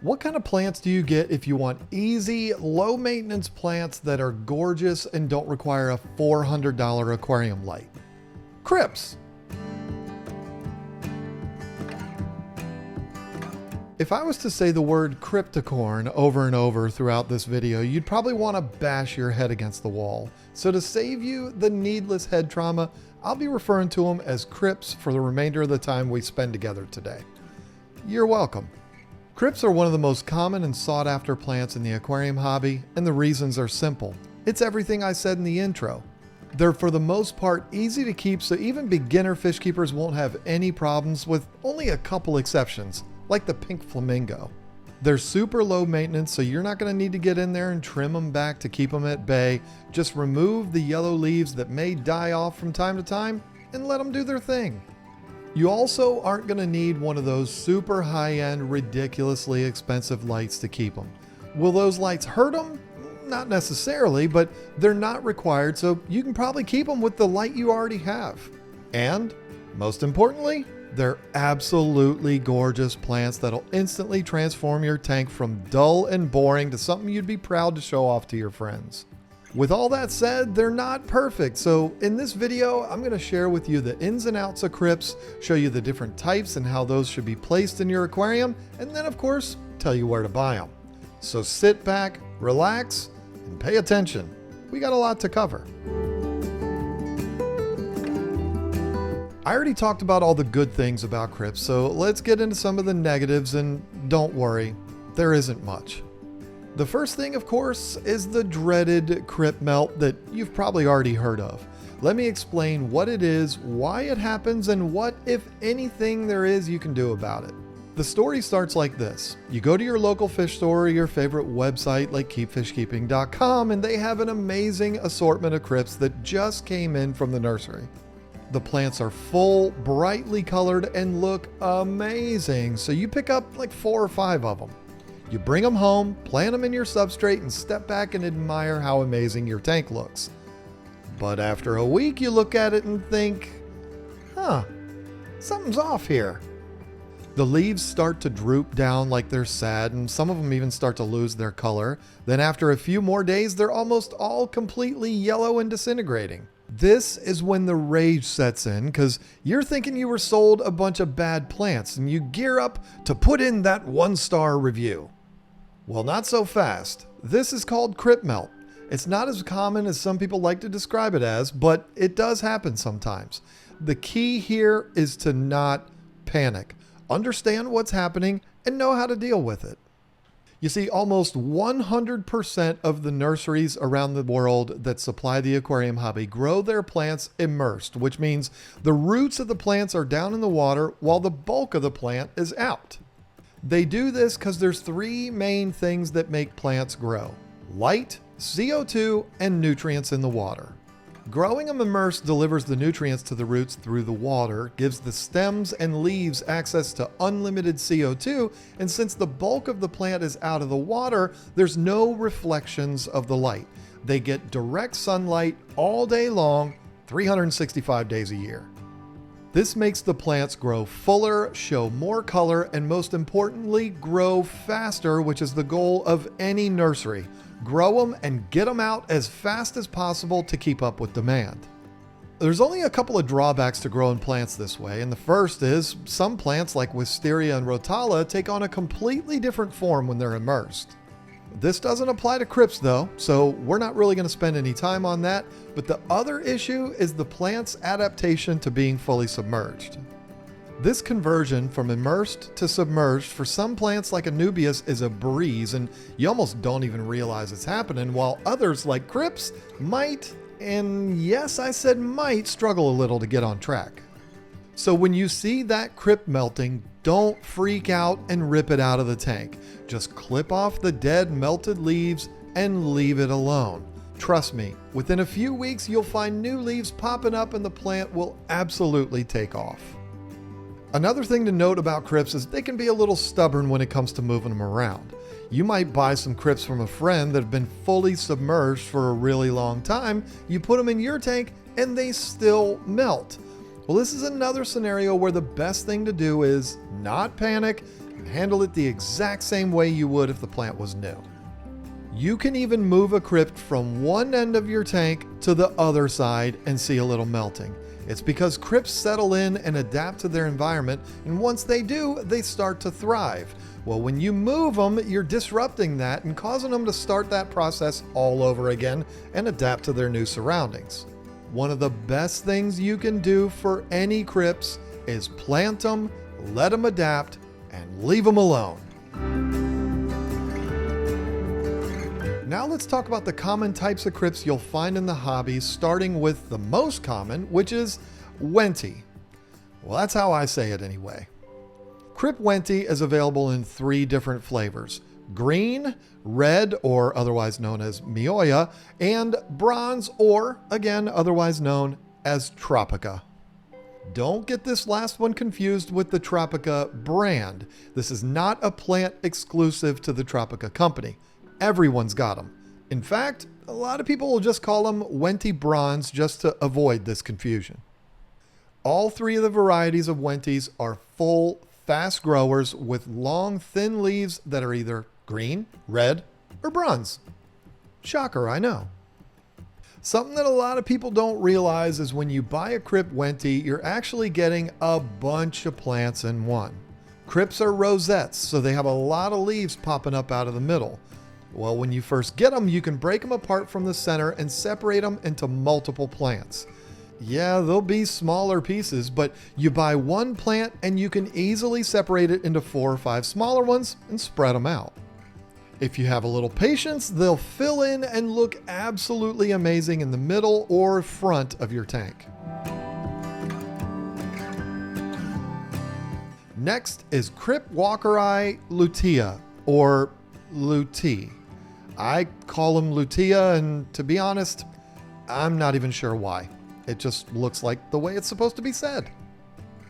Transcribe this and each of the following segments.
What kind of plants do you get if you want easy, low maintenance plants that are gorgeous and don't require a $400 aquarium light? Crips. If I was to say the word cryptocorn over and over throughout this video, you'd probably want to bash your head against the wall. So to save you the needless head trauma, I'll be referring to them as Crips for the remainder of the time we spend together today. You're welcome. Crips are one of the most common and sought after plants in the aquarium hobby, and the reasons are simple. It's everything I said in the intro. They're for the most part easy to keep, so even beginner fish keepers won't have any problems, with only a couple exceptions, like the pink flamingo. They're super low maintenance, so you're not going to need to get in there and trim them back to keep them at bay. Just remove the yellow leaves that may die off from time to time and let them do their thing. You also aren't going to need one of those super high-end, ridiculously expensive lights to keep them. Will those lights hurt them? Not necessarily, but they're not required, so you can probably keep them with the light you already have. And, most importantly, they're absolutely gorgeous plants that'll instantly transform your tank from dull and boring to something you'd be proud to show off to your friends. With all that said, they're not perfect, so in this video, I'm going to share with you the ins and outs of Crips, show you the different types and how those should be placed in your aquarium, and then of course, tell you where to buy them. So sit back, relax, and pay attention. We got a lot to cover. I already talked about all the good things about Crips, so let's get into some of the negatives, and don't worry, there isn't much. The first thing, of course, is the dreaded Crip Melt that you've probably already heard of. Let me explain what it is, why it happens, and what, if anything, there is you can do about it. The story starts like this. You go to your local fish store or your favorite website like keepfishkeeping.com, and they have an amazing assortment of Crips that just came in from the nursery. The plants are full, brightly colored, and look amazing, so you pick up like 4 or 5 of them. You bring them home, plant them in your substrate, and step back and admire how amazing your tank looks. But after a week, you look at it and think, something's off here. The leaves start to droop down like they're sad, and some of them even start to lose their color. Then after a few more days, they're almost all completely yellow and disintegrating. This is when the rage sets in, because you're thinking you were sold a bunch of bad plants, and you gear up to put in that 1-star review. Well, not so fast. This is called Crip Melt. It's not as common as some people like to describe it as, but it does happen sometimes. The key here is to not panic. Understand what's happening and know how to deal with it. You see, almost 100% of the nurseries around the world that supply the aquarium hobby grow their plants immersed, which means the roots of the plants are down in the water while the bulk of the plant is out. They do this because there's 3 main things that make plants grow: light, CO2, and nutrients in the water. Growing them immersed delivers the nutrients to the roots through the water, gives the stems and leaves access to unlimited CO2, and since the bulk of the plant is out of the water, there's no reflections of the light. They get direct sunlight all day long, 365 days a year. This makes the plants grow fuller, show more color, and most importantly, grow faster, which is the goal of any nursery. Grow them and get them out as fast as possible to keep up with demand. There's only a couple of drawbacks to growing plants this way, and the first is some plants like Wisteria and Rotala take on a completely different form when they're immersed. This doesn't apply to Crips though, so we're not really going to spend any time on that, but the other issue is the plant's adaptation to being fully submerged. This conversion from immersed to submerged for some plants like Anubias is a breeze, and you almost don't even realize it's happening, while others like Crips might, and yes, I said might, struggle a little to get on track. So when you see that Crip melting, don't freak out and rip it out of the tank. Just clip off the dead melted leaves and leave it alone. Trust me, within a few weeks you'll find new leaves popping up and the plant will absolutely take off. Another thing to note about Crips is they can be a little stubborn when it comes to moving them around. You might buy some Crips from a friend that have been fully submerged for a really long time, you put them in your tank and they still melt. Well, this is another scenario where the best thing to do is not panic and handle it the exact same way you would if the plant was new. You can even move a crypt from one end of your tank to the other side and see a little melting. It's because crypts settle in and adapt to their environment, and once they do, they start to thrive. Well, when you move them, you're disrupting that and causing them to start that process all over again and adapt to their new surroundings. One of the best things you can do for any crypts is plant them, let them adapt, and leave them alone. Now let's talk about the common types of crypts you'll find in the hobby, starting with the most common, which is Wenty. Well, that's how I say it anyway. Crip Wenty is available in 3 different flavors: green, red, or otherwise known as Mioya, and bronze, or again, otherwise known as Tropica. Don't get this last one confused with the Tropica brand. This is not a plant exclusive to the Tropica company. Everyone's got them. In fact, a lot of people will just call them Wenty Bronze just to avoid this confusion. All 3 of the varieties of Wentys are full, fast growers with long, thin leaves that are either green, red, or bronze. Shocker, I know. Something that a lot of people don't realize is when you buy a Crip Wenty, you're actually getting a bunch of plants in one. Crips are rosettes, so they have a lot of leaves popping up out of the middle. Well, when you first get them, you can break them apart from the center and separate them into multiple plants. Yeah, they'll be smaller pieces, but you buy one plant and you can easily separate it into 4 or 5 smaller ones and spread them out. If you have a little patience, they'll fill in and look absolutely amazing in the middle or front of your tank. Next is Crip Walkery Lutia, or Lutia. I call them Lutia, and to be honest, I'm not even sure why. It just looks like the way it's supposed to be said.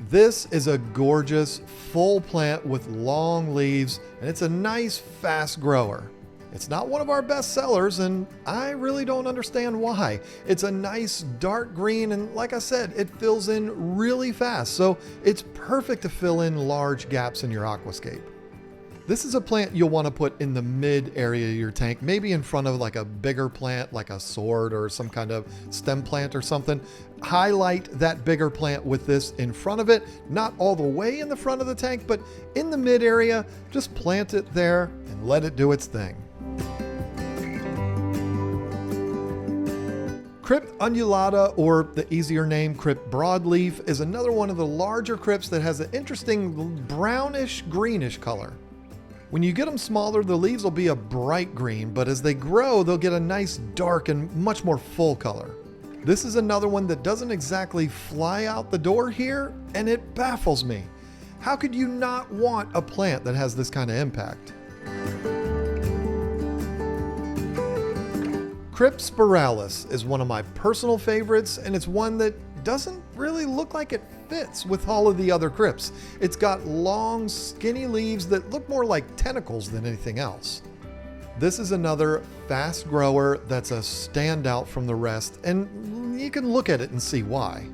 This is a gorgeous full plant with long leaves, and it's a nice fast grower. It's not one of our best sellers, and I really don't understand why. It's a nice dark green, and like I said, it fills in really fast, so it's perfect to fill in large gaps in your aquascape. This is a plant you'll want to put in the mid area of your tank, maybe in front of like a bigger plant like a sword or some kind of stem plant or something. Highlight that bigger plant with this in front of it, not all the way in the front of the tank, but in the mid area. Just plant it there and let it do its thing. Crip undulata, or the easier name Crip Broadleaf, is another one of the larger crips that has an interesting brownish greenish color. When you get them smaller, the leaves will be a bright green, but as they grow, they'll get a nice dark and much more full color. This is another one that doesn't exactly fly out the door here, and it baffles me. How could you not want a plant that has this kind of impact? Crip Borales is one of my personal favorites, and it's one that doesn't really look like it fits with all of the other crips. It's got long, skinny leaves that look more like tentacles than anything else. This is another fast grower that's a standout from the rest, and you can look at it and see why.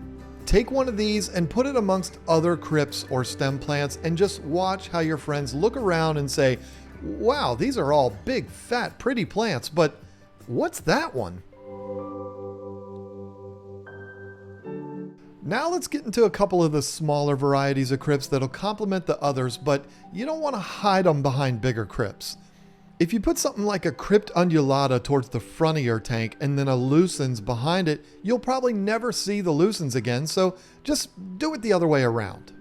Take one of these and put it amongst other crips or stem plants and just watch how your friends look around and say, wow, these are all big, fat, pretty plants, but what's that one? Now let's get into a couple of the smaller varieties of crips that'll complement the others, but you don't want to hide them behind bigger crips. If you put something like a Crip undulata towards the front of your tank and then a lucens behind it, you'll probably never see the lucens again, so just do it the other way around.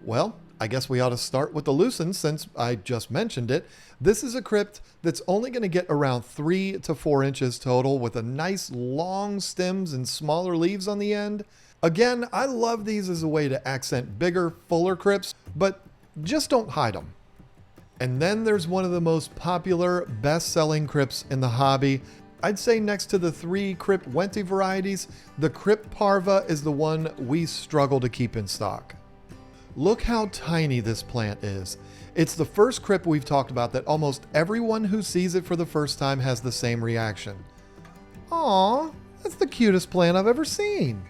Well, I guess we ought to start with the lucens since I just mentioned it. This is a crypt that's only going to get around 3 to 4 inches total with a nice long stems and smaller leaves on the end. Again, I love these as a way to accent bigger, fuller crypts, but just don't hide them. And then there's one of the most popular, best-selling crypts in the hobby. I'd say next to the 3 Crip Wenty varieties, the Crip Parva is the one we struggle to keep in stock. Look how tiny this plant is. It's the first crip we've talked about that almost everyone who sees it for the first time has the same reaction. Aww, that's the cutest plant I've ever seen.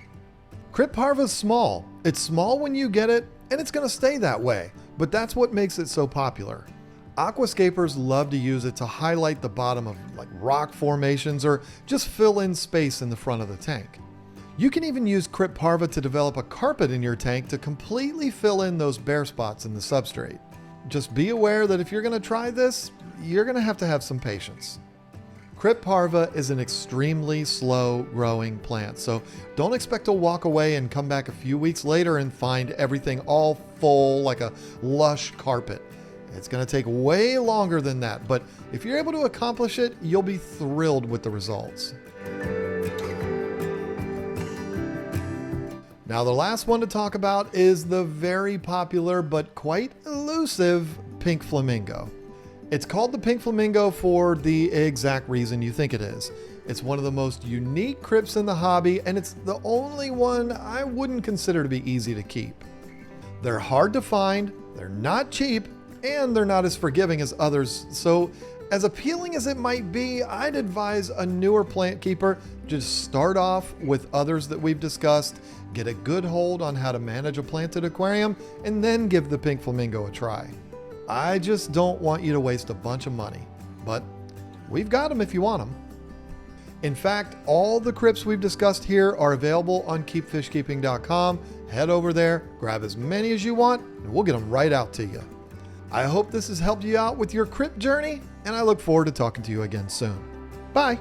Crip Parva's small. It's small when you get it, and it's going to stay that way. But that's what makes it so popular. Aquascapers love to use it to highlight the bottom of like rock formations or just fill in space in the front of the tank. You can even use Crip Parva to develop a carpet in your tank to completely fill in those bare spots in the substrate. Just be aware that if you're going to try this, you're going to have some patience. Crip Parva is an extremely slow growing plant, so don't expect to walk away and come back a few weeks later and find everything all full like a lush carpet. It's going to take way longer than that, but if you're able to accomplish it, you'll be thrilled with the results. Now, the last one to talk about is the very popular but quite elusive pink flamingo. It's called the pink flamingo for the exact reason you think it is. It's one of the most unique Crips in the hobby, and it's the only one I wouldn't consider to be easy to keep. They're hard to find, they're not cheap, and they're not as forgiving as others, so as appealing as it might be, I'd advise a newer plant keeper just start off with others that we've discussed, get a good hold on how to manage a planted aquarium, and then give the pink flamingo a try. I just don't want you to waste a bunch of money, but we've got them if you want them. In fact, all the Crips we've discussed here are available on keepfishkeeping.com. Head over there, grab as many as you want, and we'll get them right out to you. I hope this has helped you out with your Crip journey, and I look forward to talking to you again soon. Bye!